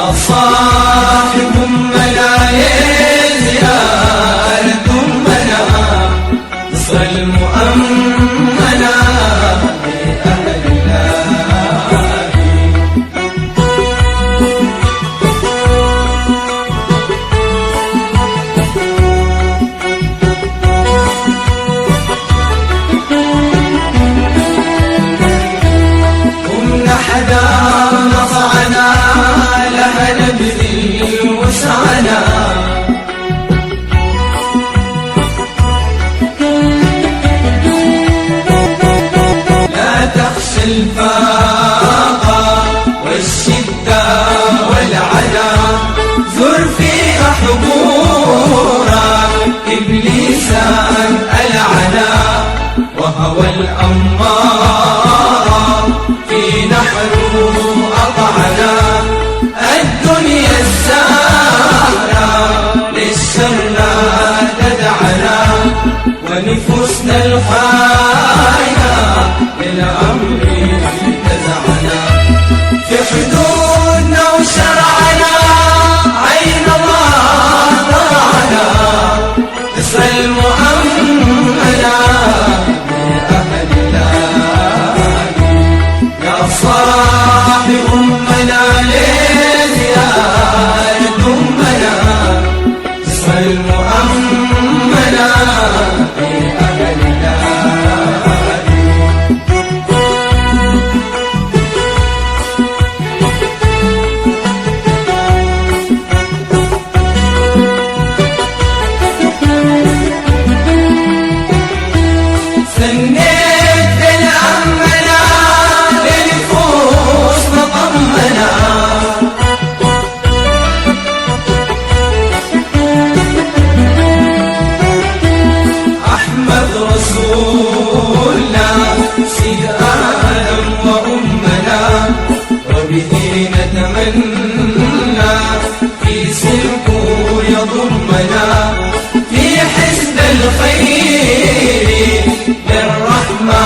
يا صاحب ملايين زيارة أمنا مصر المؤمنة لأهل قمنا حدا نصعنا لها نبذل وسعنا لا تخشى الفاقة والشدة والعنا زر فيها حضورا إبليسا العنا وهوى الأمارة في نحره أطعنا الدنيا الزهرة للشر لا تدعنا ونفوسنا الحية للأمر تزعنا في حدودنا وشرعنا عين الله طلعنا مصر المؤمنة لأهل يا صاحب أمنا لزيارة أمنا مصر المؤمنة لأهل سنيت بالأمنا لنفوس مطمنا أحمد رسولنا سيد آدم وأمنا وبه نتمنى في سلكه يضمنا في حزب الخير للرحمة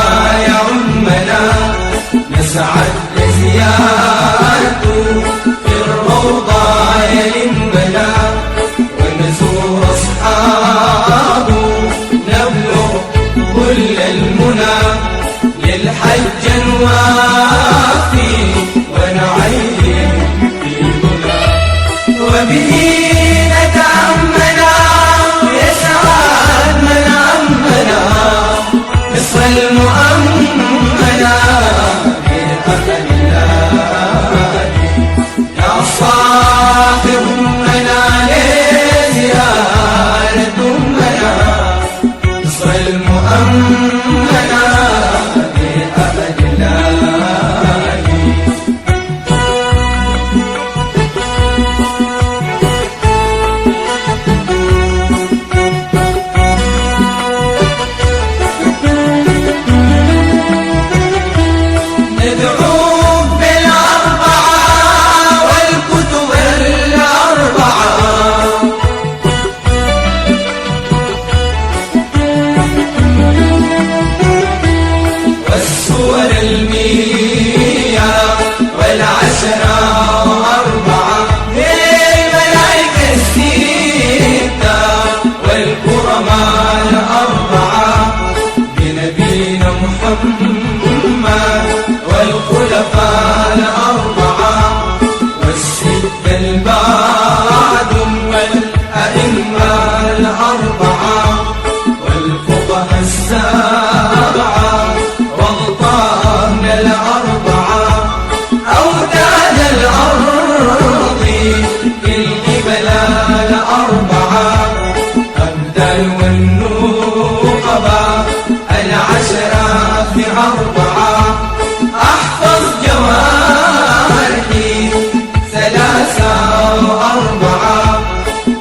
يعمنا نسعد لزيارته في الروضة يلمنا ونزور أصحابه نبلغ كل المنى للحج نوافي ونعيد في هدى وبه نتأمنا يسعد من أمنا مصر المؤمنة لأهل يا صاحب أمنا لزيارة أمنا مصر المؤمنة لأهل ندعوك بالأربعة والكتب الأربعة والسور المية والعشرة وأربعة للملائكة الستة والكرماء الأربعة بنبينا محمد والخلفاء الأربعة والستة البعدهم والأئمة الأربعة والفقهاء السبعة والطامة الأربعة أوتاد الأرض القبل الأربعة أبدال والنقبة العشرة في أربعة أحفظ جوارحي ثلاثة وأربعة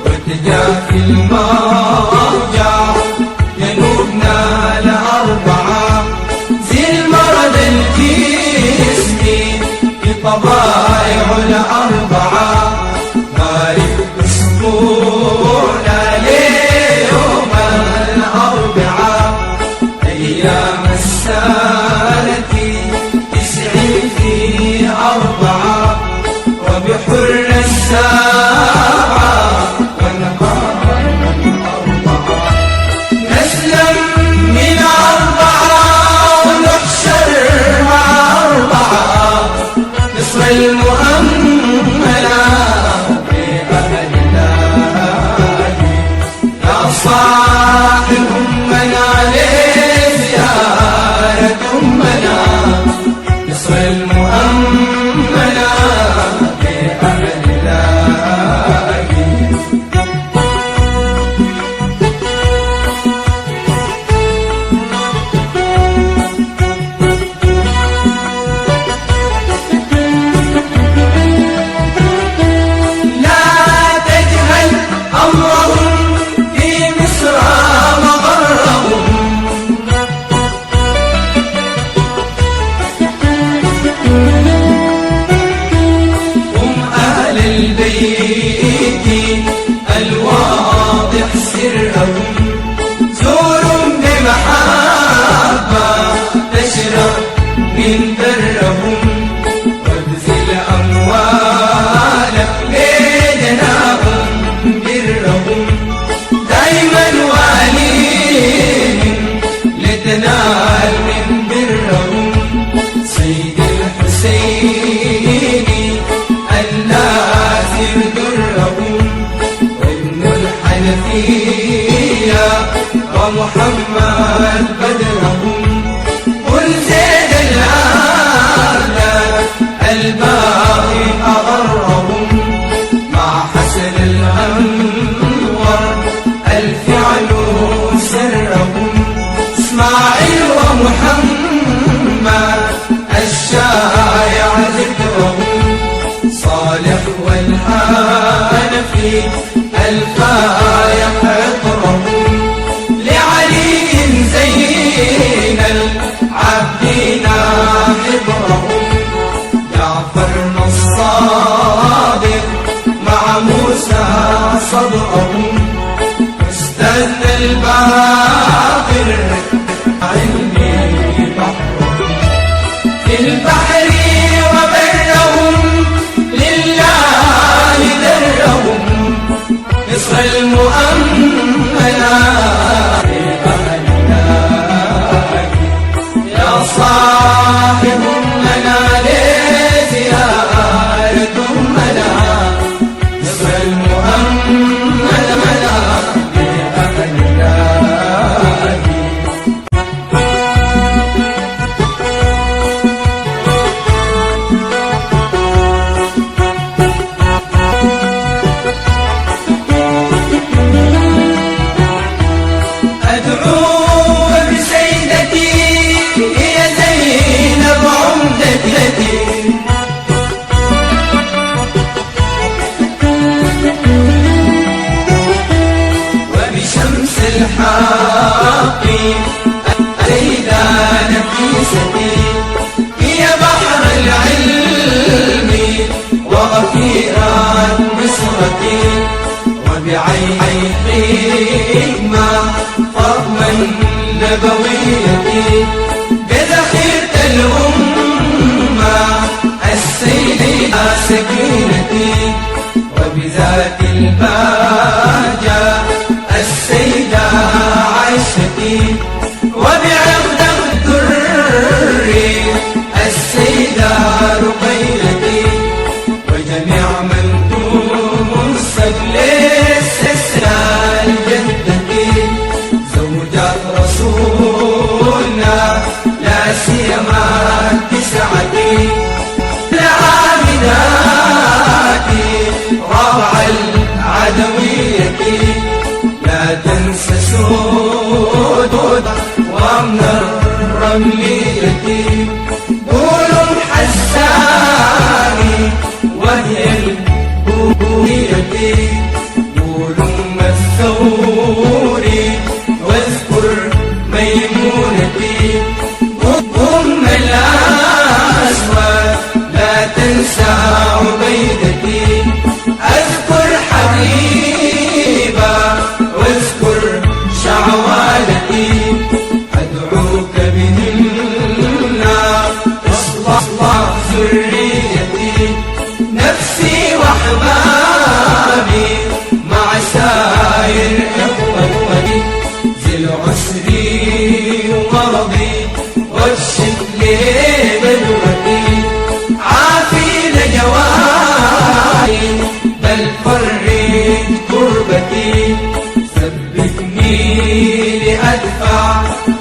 وتجافي المرجع جنوبنا الأربعة زي المرض الجسمي بطبائع الأربعة بارك أسبوعنا ليوم الأربعة أيام السنة 90 في 4 وبحر البيت الواضح سرهم، زور بمحبة تشرب من درهم، وابذل أموالك لجناهم برهم، دايما واليهم لتنال من برهم. سيد الحسين الناصر درهم، وابن الحنفية ومحمد بدرهم، والزيد الأعلى الباقي أغرهم، مع حسن الأنور الفعل سرهم، اسماعيل ومحمد الشايع ذكرهم، صالح والحنفي الفايق عطرهم، لعلي زين العابدين حبرهم، جعفر الصادق مع موسى صدرهم، أستاذنا الباقر علمي بحرهم، في البحر وبرهم لله درهم، مصر المؤمنة بأهلنا يا صاحب لنا لزيارة أمنا، مصر المؤمنة بأهلنا. أدعو بسيدتي هي زينب عمدتي، وبشمس الحق السيدة نفيستي، هي بحر العلم وغفيرات مصرتي، وبعين حكمة فضلا نبويتي، بذخيرة الأمة السيدة سكينتي، وبذات البهجة السيدة عائشتي، وبعقد الدر السيدة رقيتي، وجميع من تنسب لاستسلال جدتي، زوجات رسولنا لا سيما تسعتي، العابداتي رفع العدوية، لا تنسى سود ومن الرملية، قولوا حساني وهي البوية، قولوا الثوري واذكر ميمونتي، أم الأسود لا تنسى عبيدتي، أذكر حبيبة واذكر شعوالتي، أدعوك بهن تصلح ذريتي، نفسي وأحبابي مع سائر إخوتي، ذي العسر ومرضي والشكل بلوتي، عافين جواري بل فرج كربتي، ثبتني لأدفع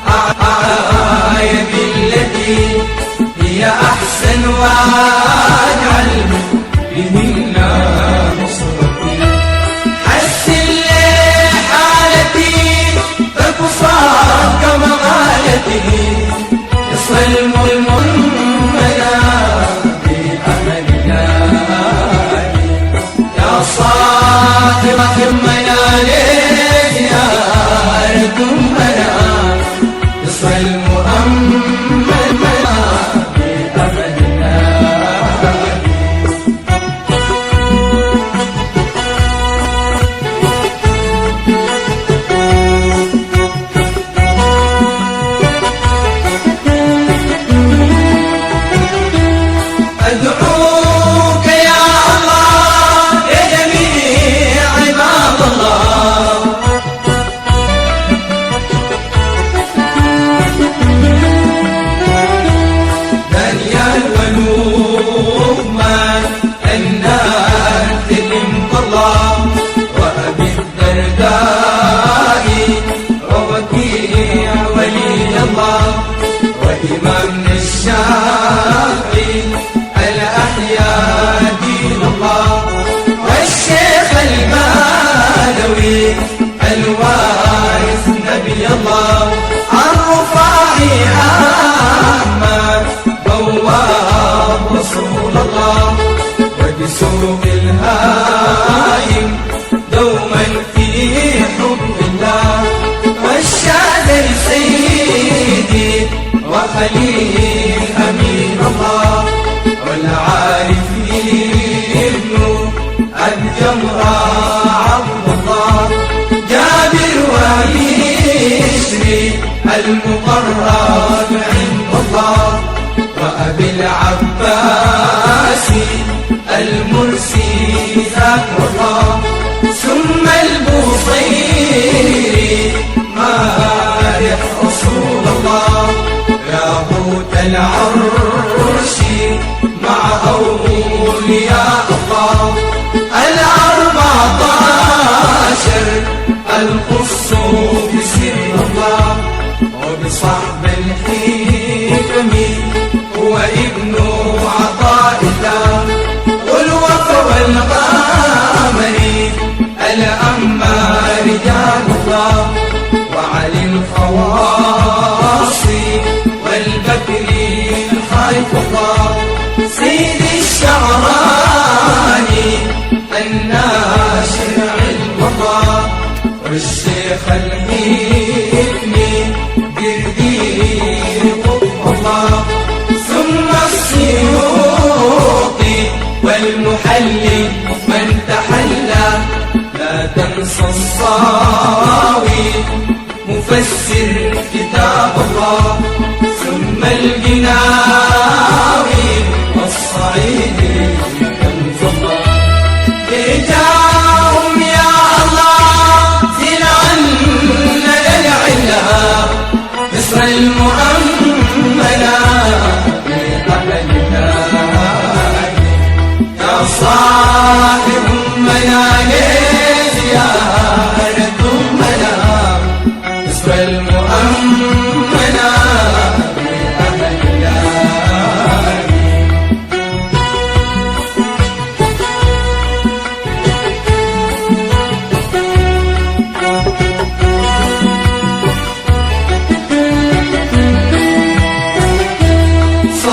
أعاي بالتي هي أحسن، واجعل بهن نصرتي، حسن لي حالتي فتصاب كمغالتي، يصل المؤمنة بأملنا، يا صاحب همنا لزيارة أمنا، يصل المؤمنة بأملنا. الله الرفاعي أحمد بواب رسول الله وبسوق الهايم دوما في حب الله والشاذر سيدي وخليل أمين الله والعارفين الجمرة عبد الله جابر ويسري المقرب عند الله وأبي العباس المرسي ذكر الله ثم البصيري مالح رسول الله ياقوت العرش مع أولياء الله 14 القص بسر الله وبصحب الحكم هو ابن عطاء الله والوف والغامر الأما رجال الله وعلي الخواص والبكر خيف الله سيد الشعراني الناشر علم الله والشيخ الحكمي قردي قطب الله ثم السيوطي والمحلي من تحلى لا تنسى الصاوي مفسر كتاب الله ثم الجناوي الصعيدي كنز الله رجاهم يا الله زلعنا للعلا مصر المؤمنة بأهلها يا صاحب منال زيارة أمنا مصر المؤمنة بأهلها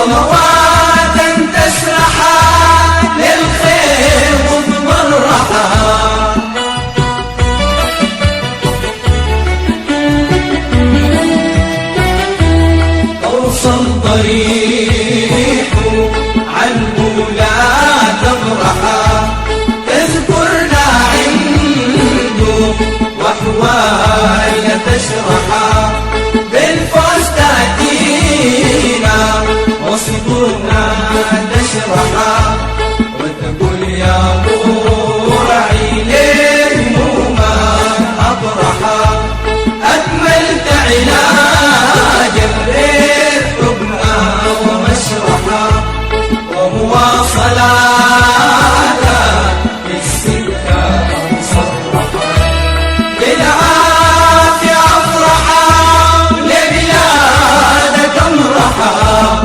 صلواتا تسرحا للخير مضمرحا أوصل ضريح عنه لا تبرحا تذكرنا عنده وأحوال تشرحا بالفوز تأتينا وصدورنا تشرحا وتقول يا مرعي للهموما أطرحا أكملت علاجا للحكمة ومشرحا ومواصلات في السكة مصرحا بالعافية أفرحا لبلادك امرحا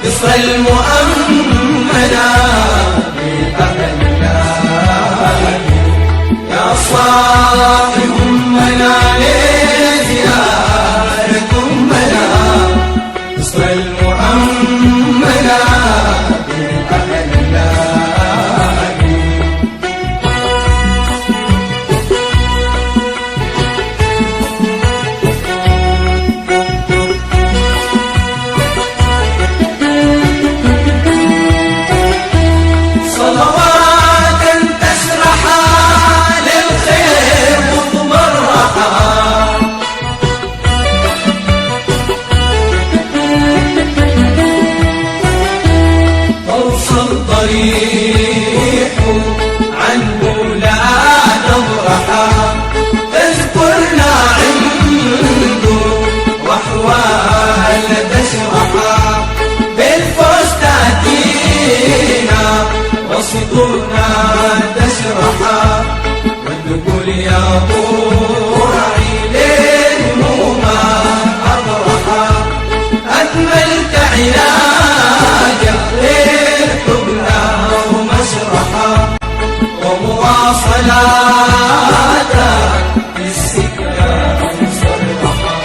مصر المؤمنة بأهلها يا صاحب منال زيارة أمنا مصر المؤمنة بأهلها صلواتا تسرحا للخير مضمرحا توصل ضريح عنه لا تبرحا تذكرنا عنده وأحوال تشرحا بالفوز تأتينا وصدورنا تشرحا وتقول يا مرعي للهموما أطرحا أكملت علاجا للحكمة ومشرحا ومواصلات في السكة مصرحا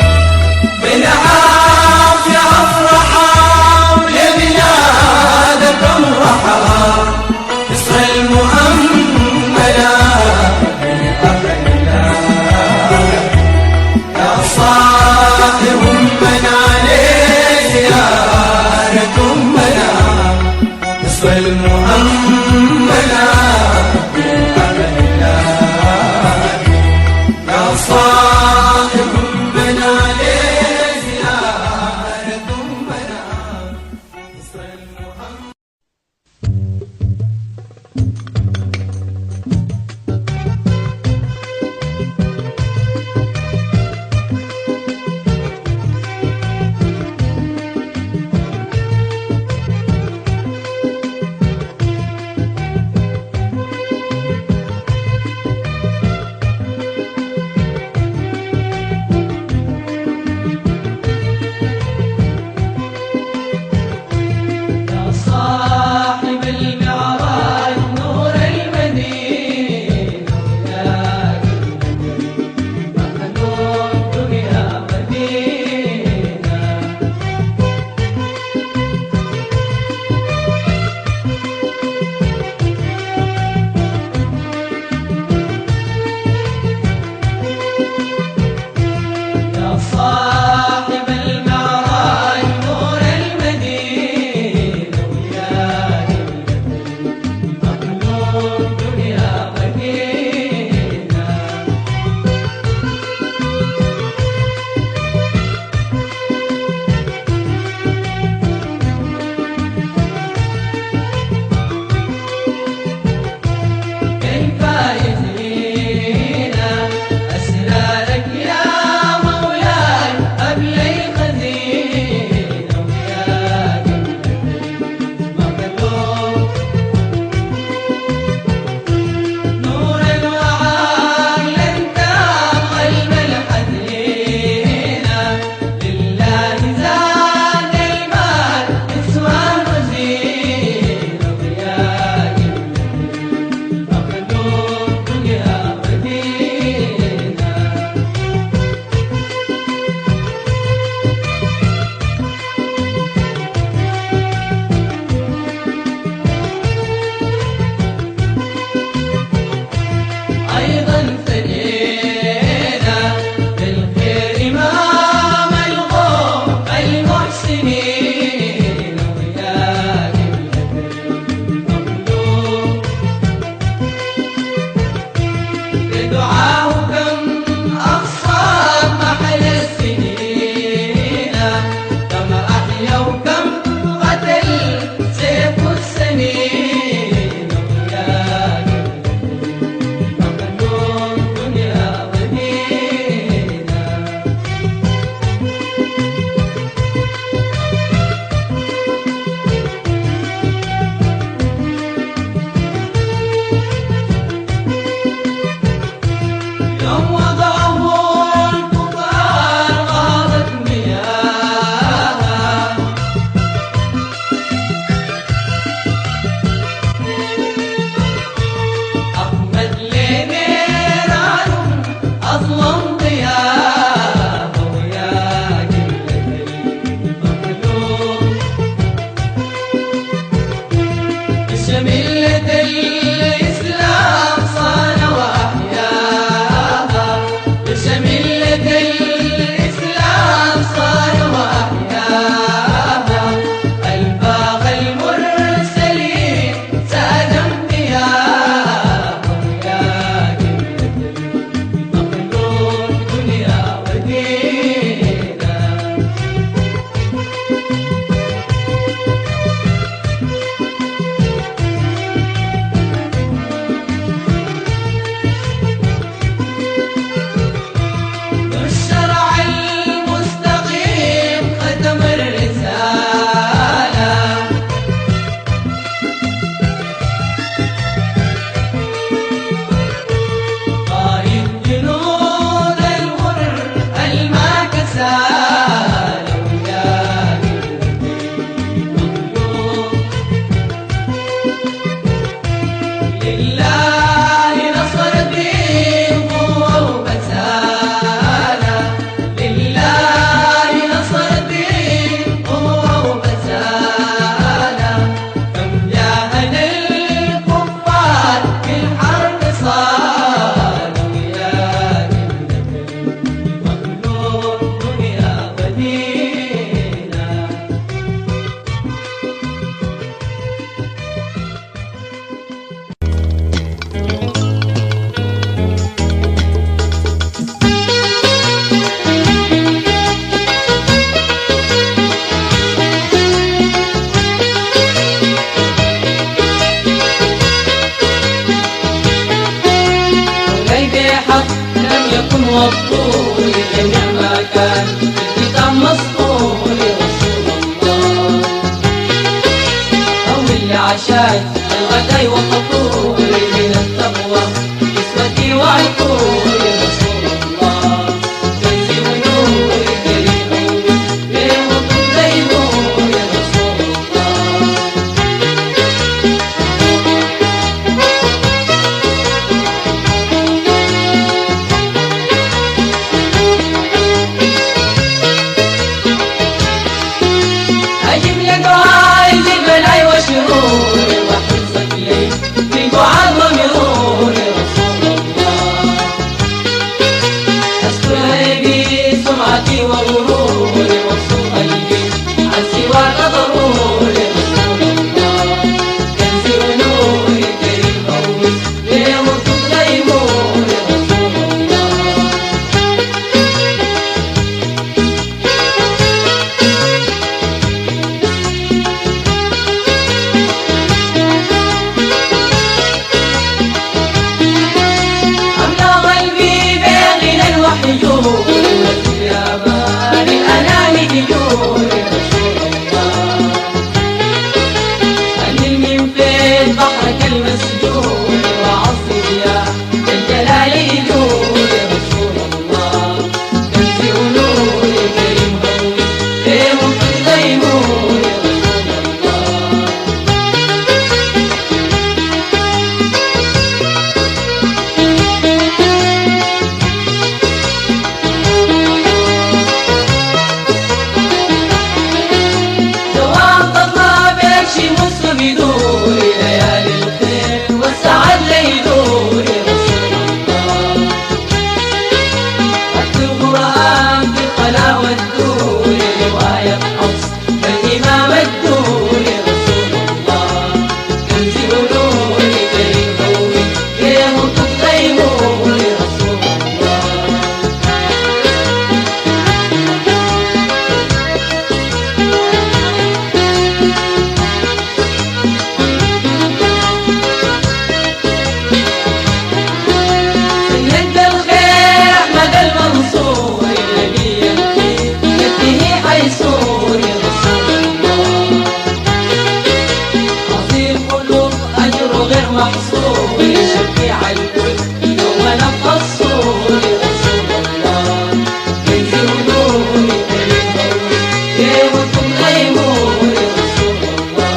مطول جميع ما كان في الكتاب مسطور يا رسول الله. طول عشاي الغداء والفطور من التقوى كسوتي وعطور يا رسول الله. كنزي ونور كريم ليه وطول نور يا رسول الله. أجب لدعاء البلاء وشرور وحفظك لي في دعاء ومرور يا رسول الله. أستر عيبي سمعتي وغرور واصون قلبي عن سواك ضرور يا رسول الله. كنزي ونور كريم قوي ليه وطول يمور يا رسول الله. أملا قلبي بغنى الوحيور وفي أمان الأنام ديور يا رسول الله. أنل من فين بحرك المسجون وعصر يا الجلال يدور يا رسول الله. كنزي ونور كريم هوي ليه وطول يمور يا رسول الله. دوام تطلع بيكشي مسلم يدور ليالي الخير والسعد ليدور يا رسول الله. خدت القرآن في الخلا والدور رواية حفص بالإمام الدور يا رسول الله. كنزي ونور كريم هوي ليه وطول يمور يا رسول الله. سيد الخير أحمد المنصور النبي الخير يده حيسور يا رسول الله. عظيم قلوب أجر غير محصور يشفيع الكل يوم نفخ الصور يا رسول الله. كنزي ونور كريم هوي ليه وطول يمور يا رسول الله.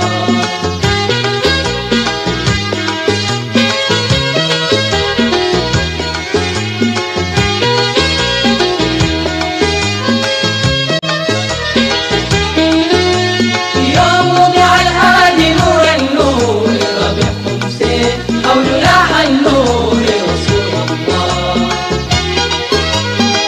يوم وضع الهادي نور النور ربيع حسين أو جلاح النور يا رسول الله.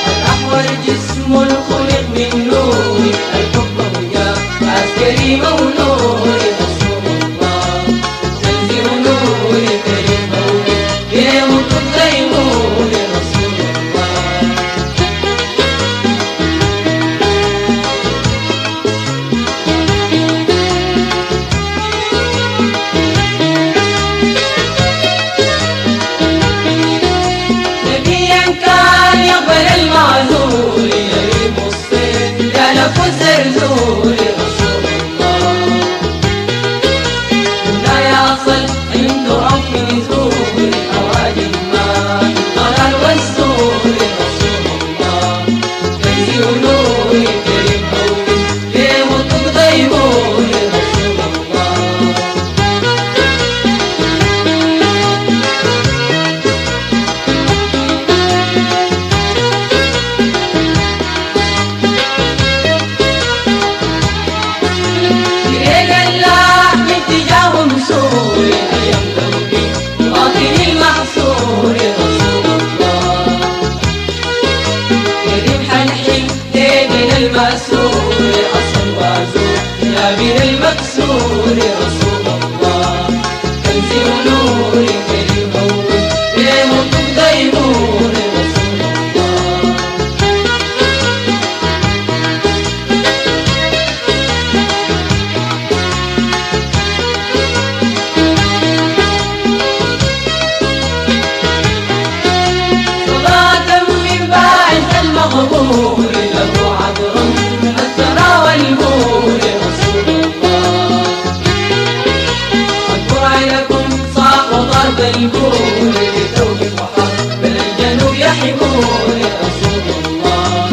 الأحور جسم خلق من نور الحب وجاه عسكري ونور يا رسول الله. كنزي ونور كريم هوي ليه وطول يمور يا رسول الله. نبيا كان يقبل المعذور يريم الصيف يا لف الزرزور يا رسول الله. هنا يصل عند رب نزول أوادي يحبون رسول الله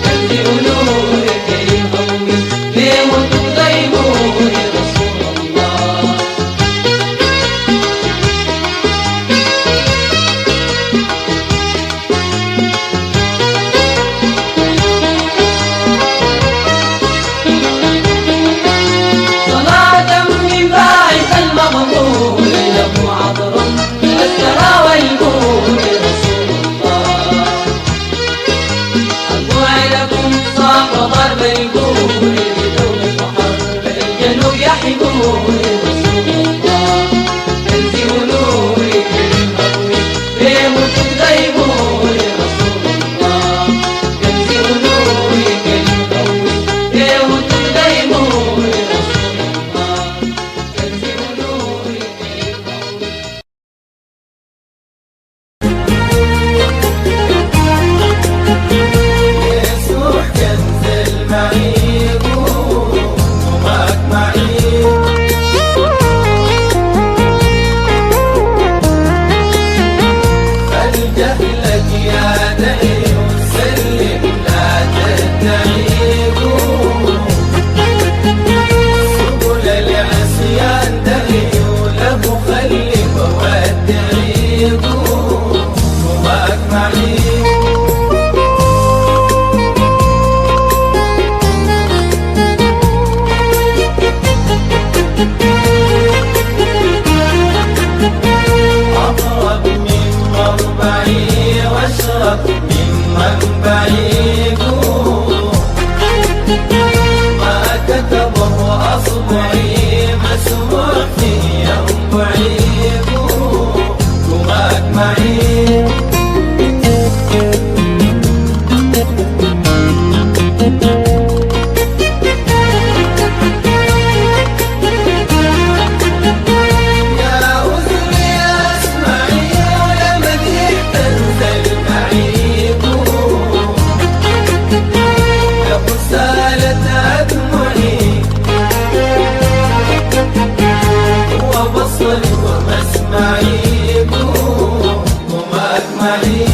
كنز ونور كريم قوي ليموت وضيمون رسول الله صلاة من باعث المغفور له عطر الثرى والبور رسول الله أبوالكم صاح ضرب البور بدون البحر الجنوب يحبون رسول الله كنز ونور كريم قوي بيموت وضيمون رسول الله كنز ونور كريم قوي بيموت وضيمون رسول الله كنز ونور كريم قوي يسوع كنز المعيب ومعك معيب فلجهلك يا دعي سلم لا تدعيب سبل العصيان دعي له خلف ودعيب ومعك معيب أقرب من مربعي واشرب من منبعي ما كتبه أصبعي مسموع في ينبعي ومعك معي يا أذني أسمعي ولمدي تنزل معي يا غسالة أدمعي وبصري ومسمعي ومعك معي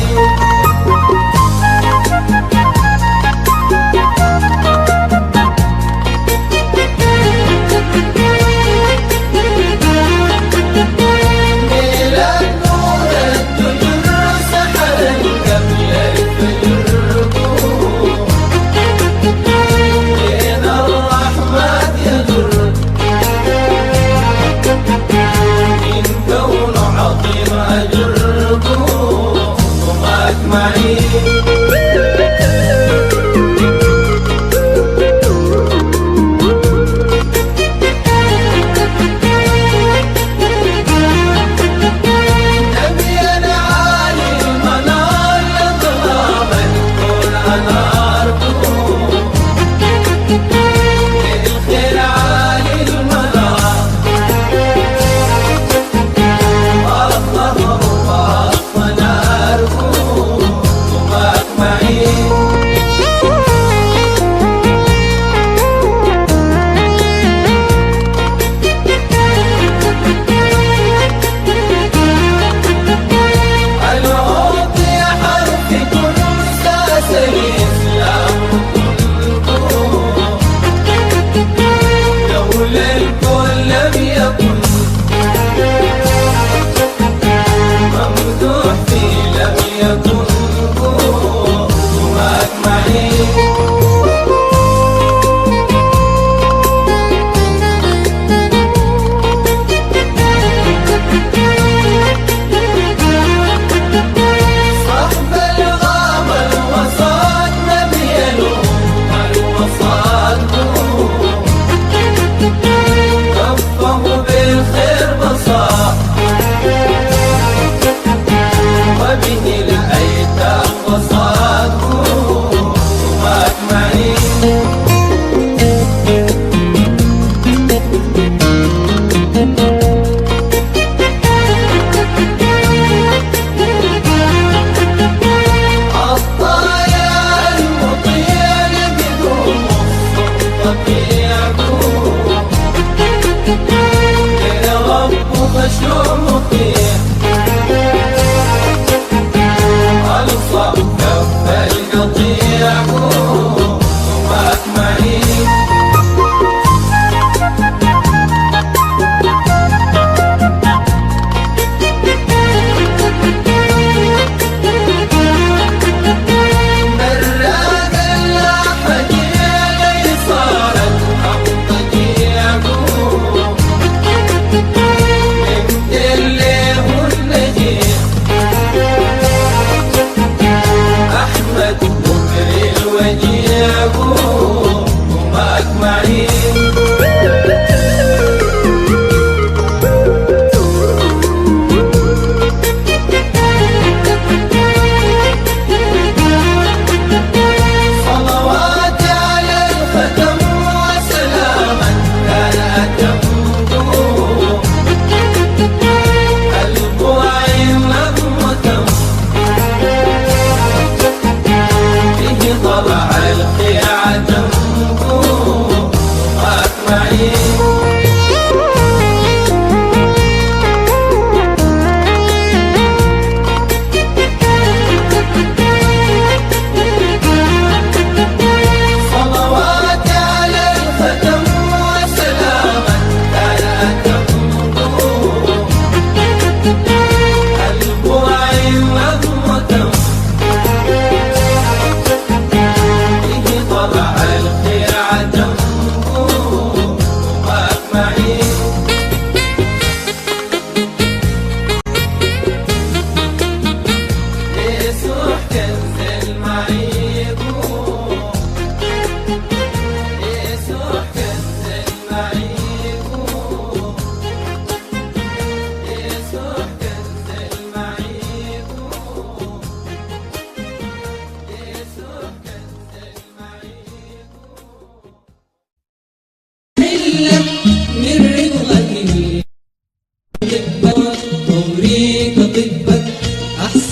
ميلاد نور الدجر سحر قبل الفجر بين الرحمات يضر من كون عظيم أجر ومعك معي نبينا عالي المنار يظلم الكون أنار للخير عالي المنار والظهر وأطفى نار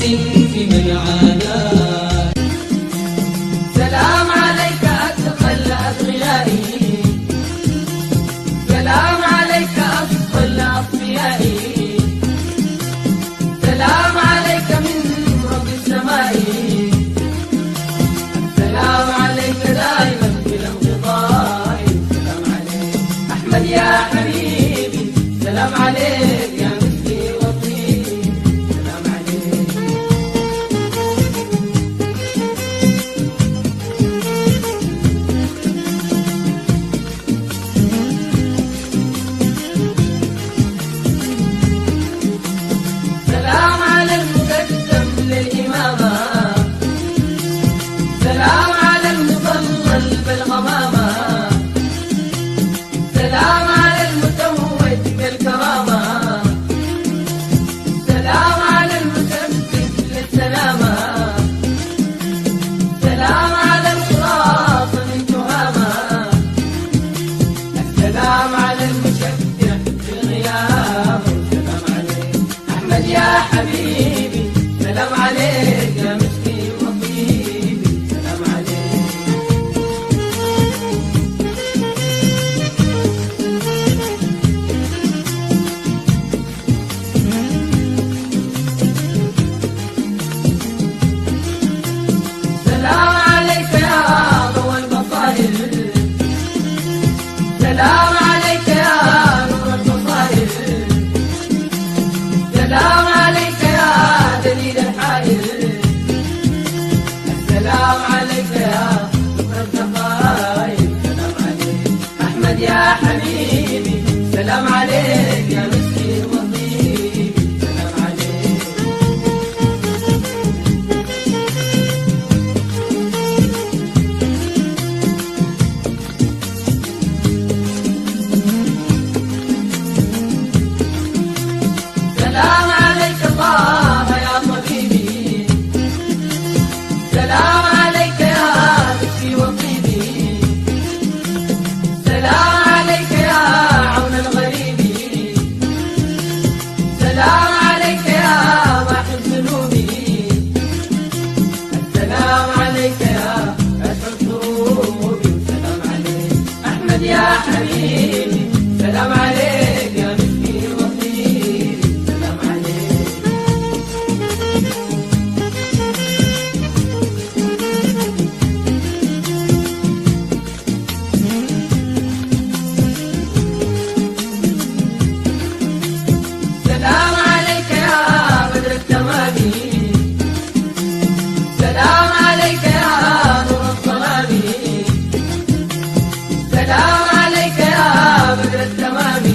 في من عاناك. سلام عليك أتقى الأتقيائي، سلام عليك أتقى الأصفيائي، سلام عليك من رب السماء، السلام عليك دائما بلا انقطاع. سلام عليك أحمد يا حبيبي، سلام عليك يا مثلي وطيبي، سلام عليك. سلام على المقدم للإمامة، سلام على المضلل بالغمامة، سلام على المتوج بالكرامة، سلام على المسبب للسلامة، سلام على الخلاص من تهامة، السلام على المشفع بالغياب. سلام عليك أحمد يا حبيبي، سلام عليك يا مسكي وطيبي، سلام عليك. سلام عليك يا ضوء البصائر، سلام عليك يا نور البصائر، سلام عليك يا دليل الحائر، السلام عليك يا ذكر الدقائق. سلام عليك أحمد يا حبيبي، سلام عليك يا مسكي وطيبي، سلام عليك. سلام عليك طه يا طبيبي، سلام عليك يا ذكري وطيبي، سلام عليك يا عون الغريب، سلام عليك يا واحد ذنوبي، السلام عليك يا أسعد ضروبي، سلام عليك أحمد يا حبيبي، سلام عليك يا مسكي وطيبي، سلام عليك. سلام عليك يا بدر التمام، سلام عليك يا نور الظلام، سلام عليك يا بدر التمام،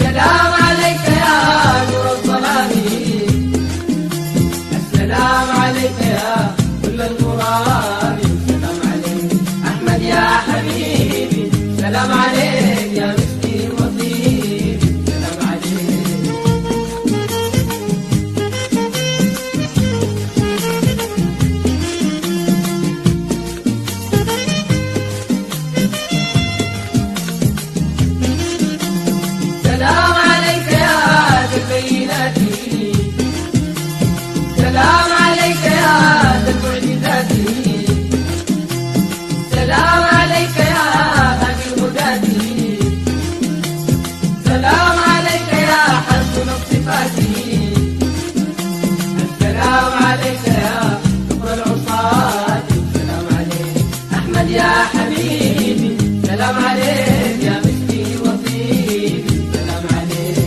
سلام عليك يا نور الظلام، السلام عليك يا كل المرام. سلام عليك أحمد يا حبيبي، سلام عليك يا مسكي وطيبي، سلام عليك. سلام عليك يا ذا البينات، سلام عليك يا ذا المعجزات، سلام عليك يا هادي الهداة، سلام عليك يا حسن الصفات، السلام عليك يا كبر العصاة. سلام عليك أحمد يا حبيبي، سلام عليك يا مسكي وطيبي، سلام عليك.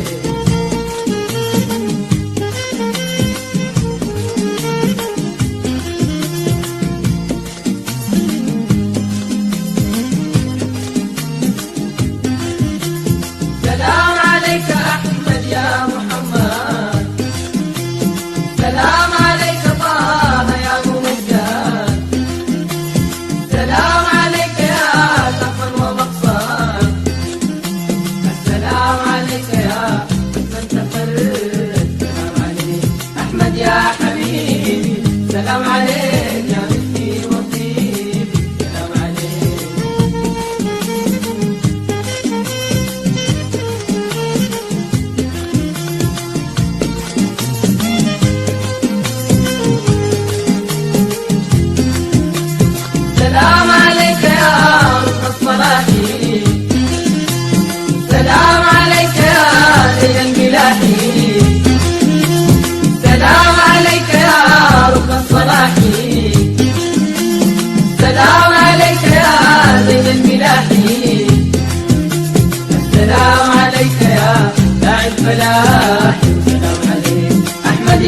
سلام عليك أحمد يا محمد، سلام عليك طه يا ممجد، سلام عليك يا سقفا ومقصد، السلام عليك يا من تفرد. سلام عليك أحمد يا حبيبي، سلام عليك يا مسكي وطيبي، سلام عليك.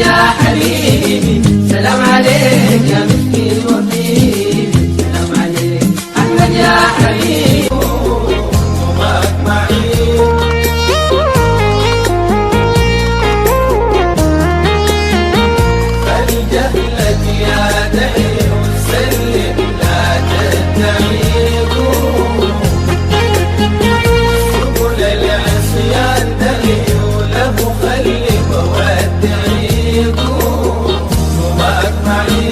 يا حبيبي سلام عليك يا مسكين وطيبي سلام عليك أحمد يا حبيبي ومعك معي فلجهلك يا دعي وسلم لا تتعيب سبل العصيان دعي وله خلي وودعيب ومعك معي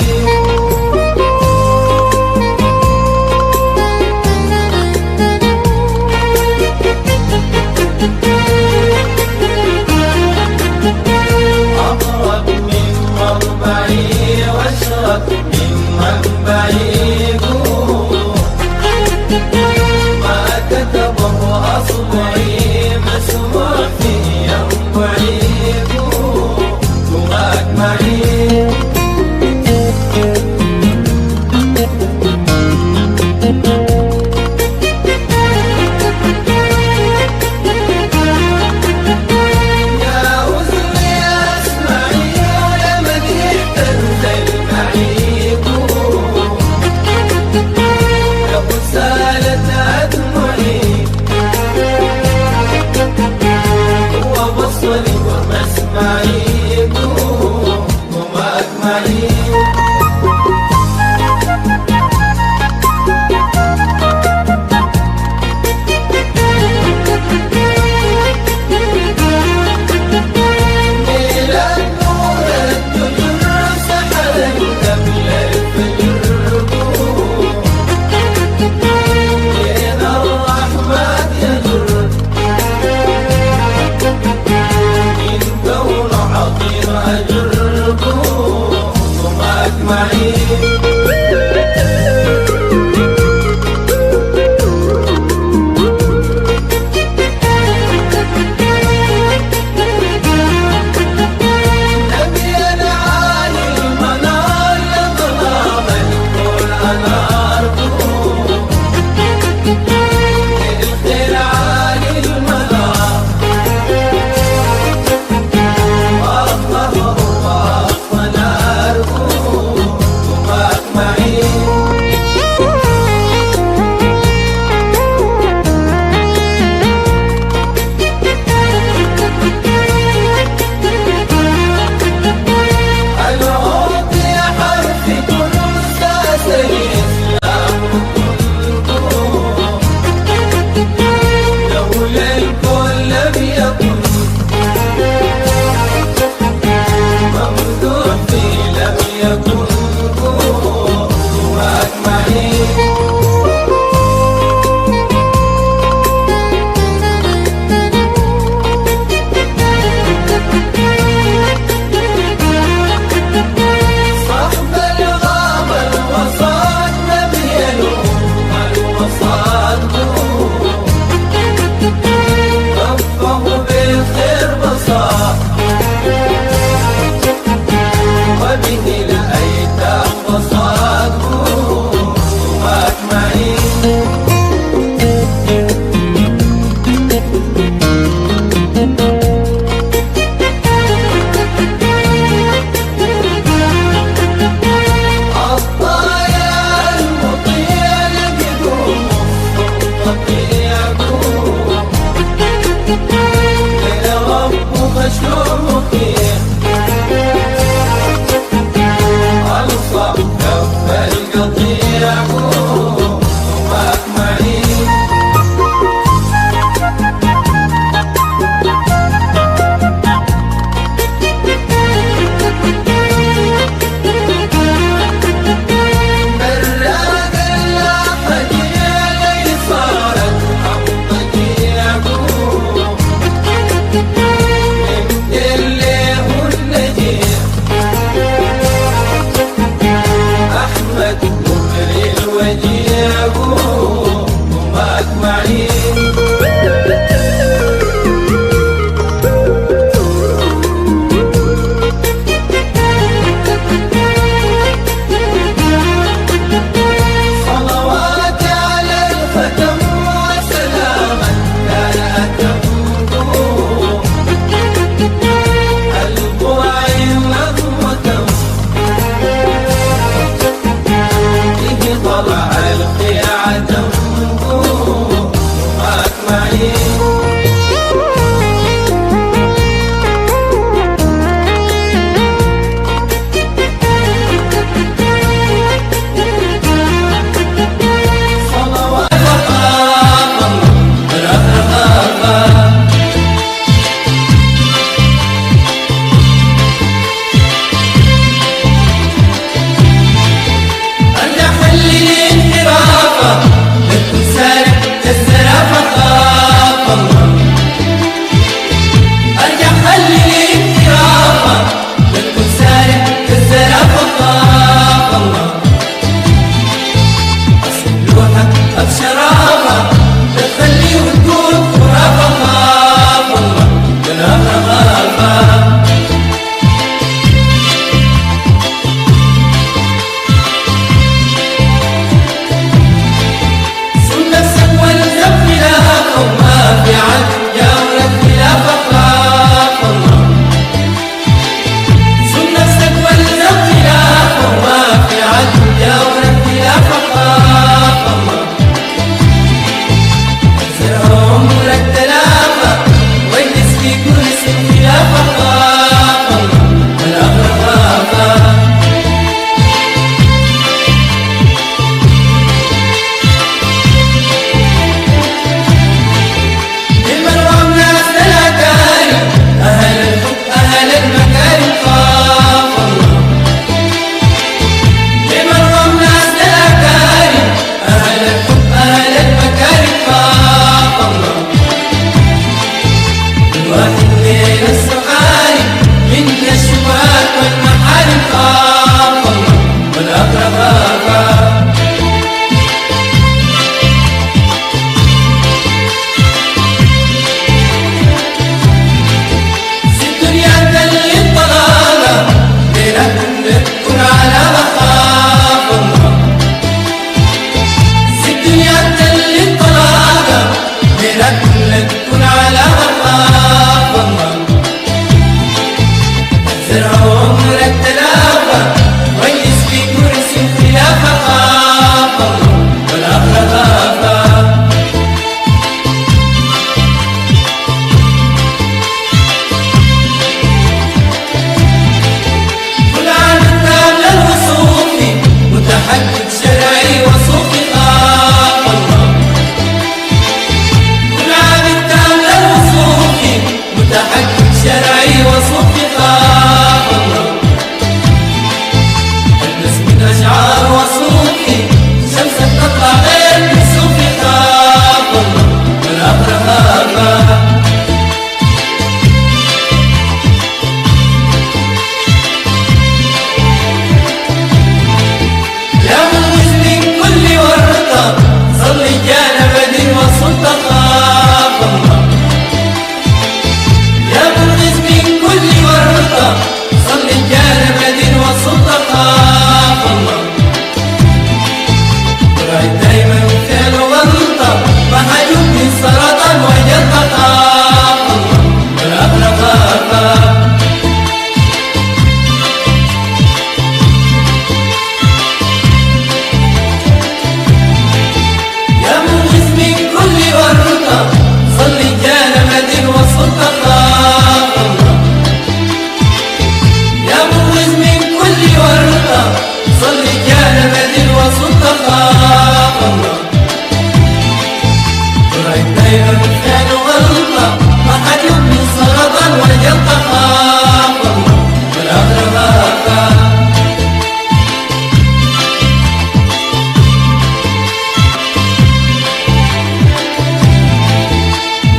أقرب من مربعي واشرب من منبعي ما كتبه أصبعي مسموع في ينبعي ومعك معي يا وزني اسمعي ولمدي تنزل معي لو سالت أدمعي هو بصري ومسمعي ومعك معي ميلاد نور الدجر سحر قبل الفجر من الرحمن يجر من كون عظيم أجر ومعك معي نبينا عالي المنار يا ظلام الكون أنار الخير عالي المنار وأطهر وأطفى نار عمر التلافى ويجلس في كرسي الخلافة خاف الله والآخرة خافا. كل عام تام للوصول متحقق شرعي وصوفي خاف الله. كل عام تام للوصول متحقق شرعي وصوفي خاف الله. البس من أشعار وصوفي شمسا تطلع غير من صوفي خاف الله والآخرة خافا. يا منقذ من كل ورطة صلي جانب دين وسلطة خاف الله. يا منقذ من كل ورطة صلي جانب دين وسلطة خاف الله. وراي دايما خير وغلطة محجوب من سرطان وجلطة خاف الله والآخرة خافا. يا منقذ من كل ورطة صلي جانب دين وسلطة خاف الله. يا منقذ من كل ورطة صلي جانب دين وسلطة خاف الله. وراي دايما خير وغلطة محجوب من سرطان وجلطة خاف الله والآخرة خافا.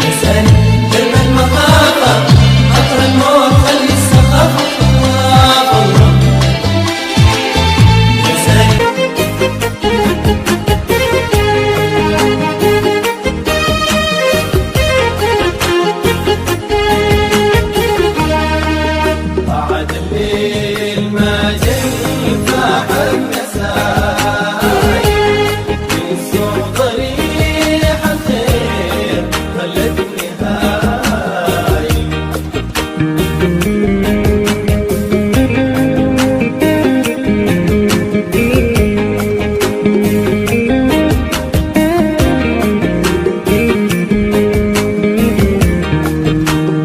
لساني درب المخافة قطر الموت خلي السخافة خاف الله. لساني بعد الليل ما جاي فاح النسايم من سوق ضريح الخير خلتني هايم.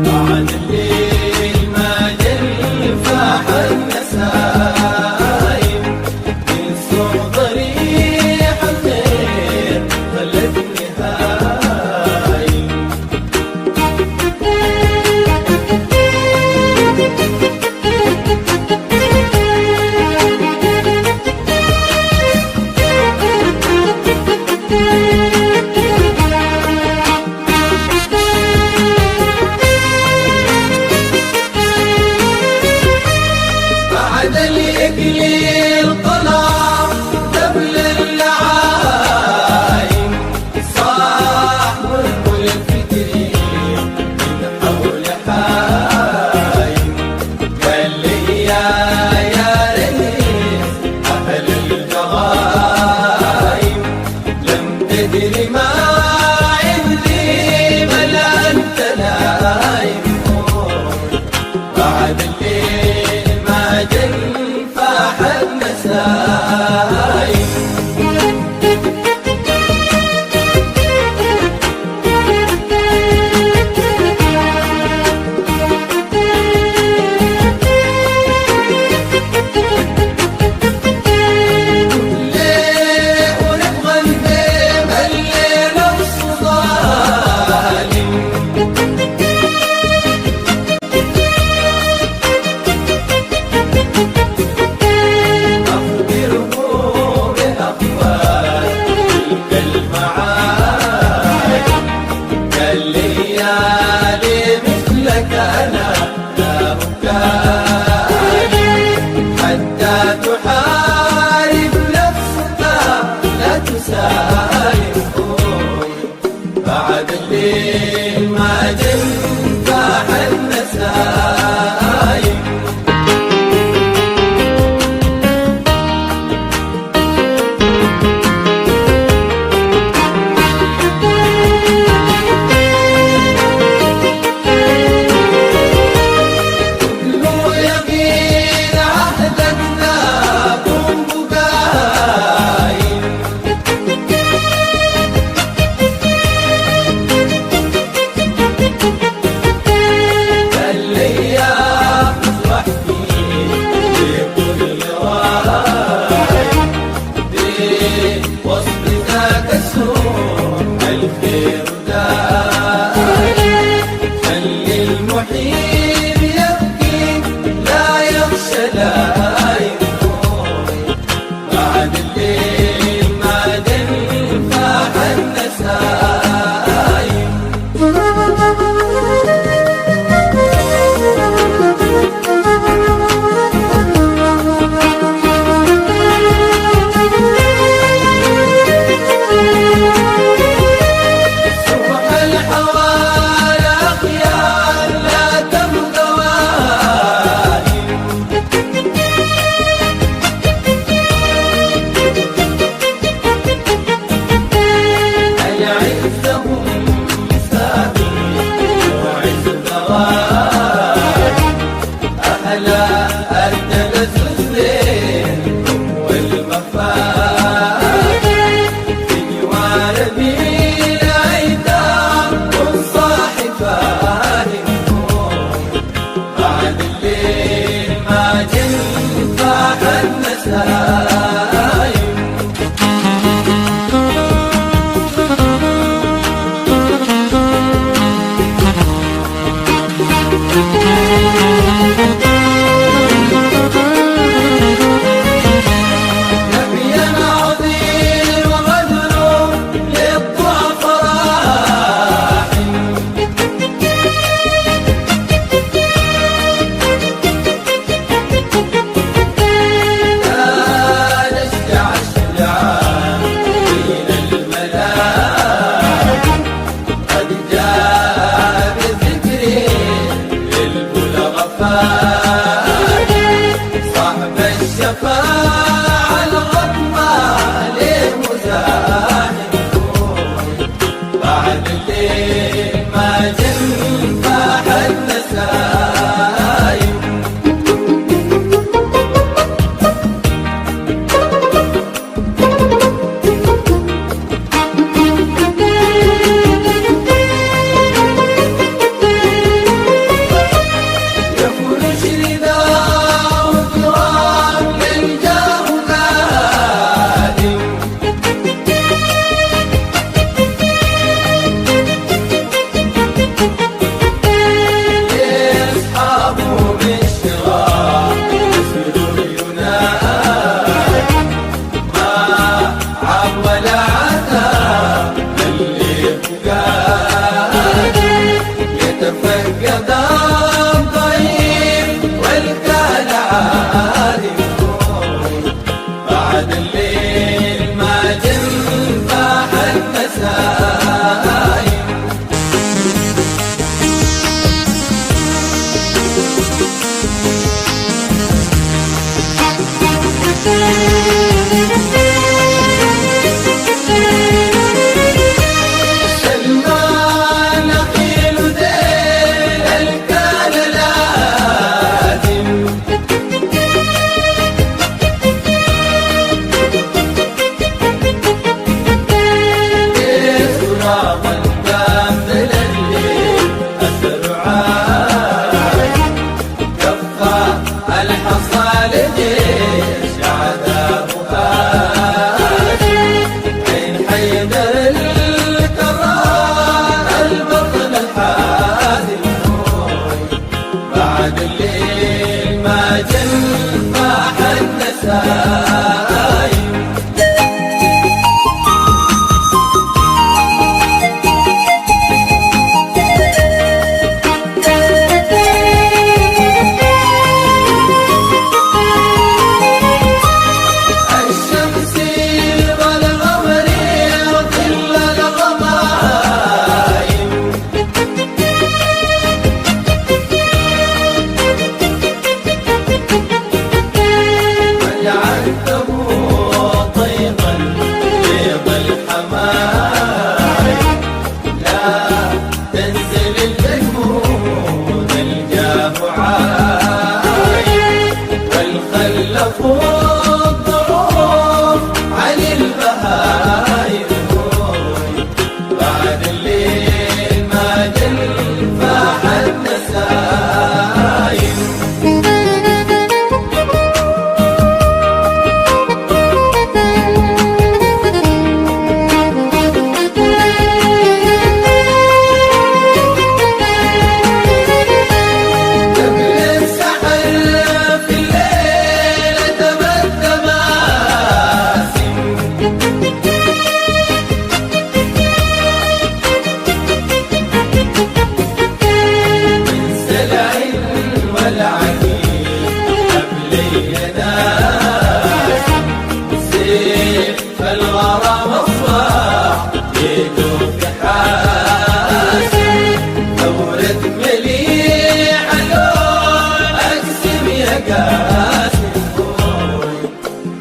بعد الليل ما جاي فاح النسايم من سوق ضريح الخير خلتني هايم. بعد الإكليل طلع دبل اللعايم صاح بلبل الفكري من حول حايم. قال لي يا ريت أهل الجغايم لم تدري ما عندي بل أنت نايم. بعد الليل ما جن فاح النسايم.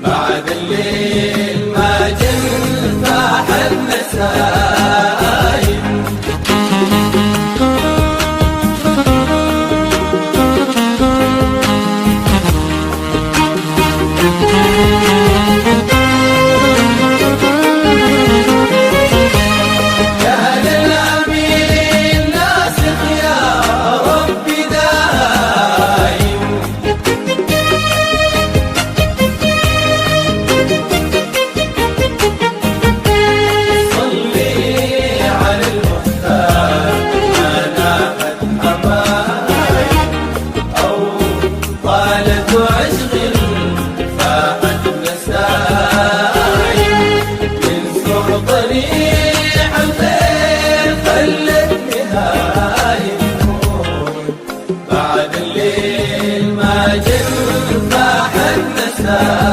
بعد الليل ما جن فاح النسايم. يا هل الأمين ناسخ يا ربي دايم، صلي على المختار ما نامت حمايم، أو طالت عشق فاحت نسايم، من سوق ضريح الخير خلت نهايم، بعد الليل ما جن فاح النسايم.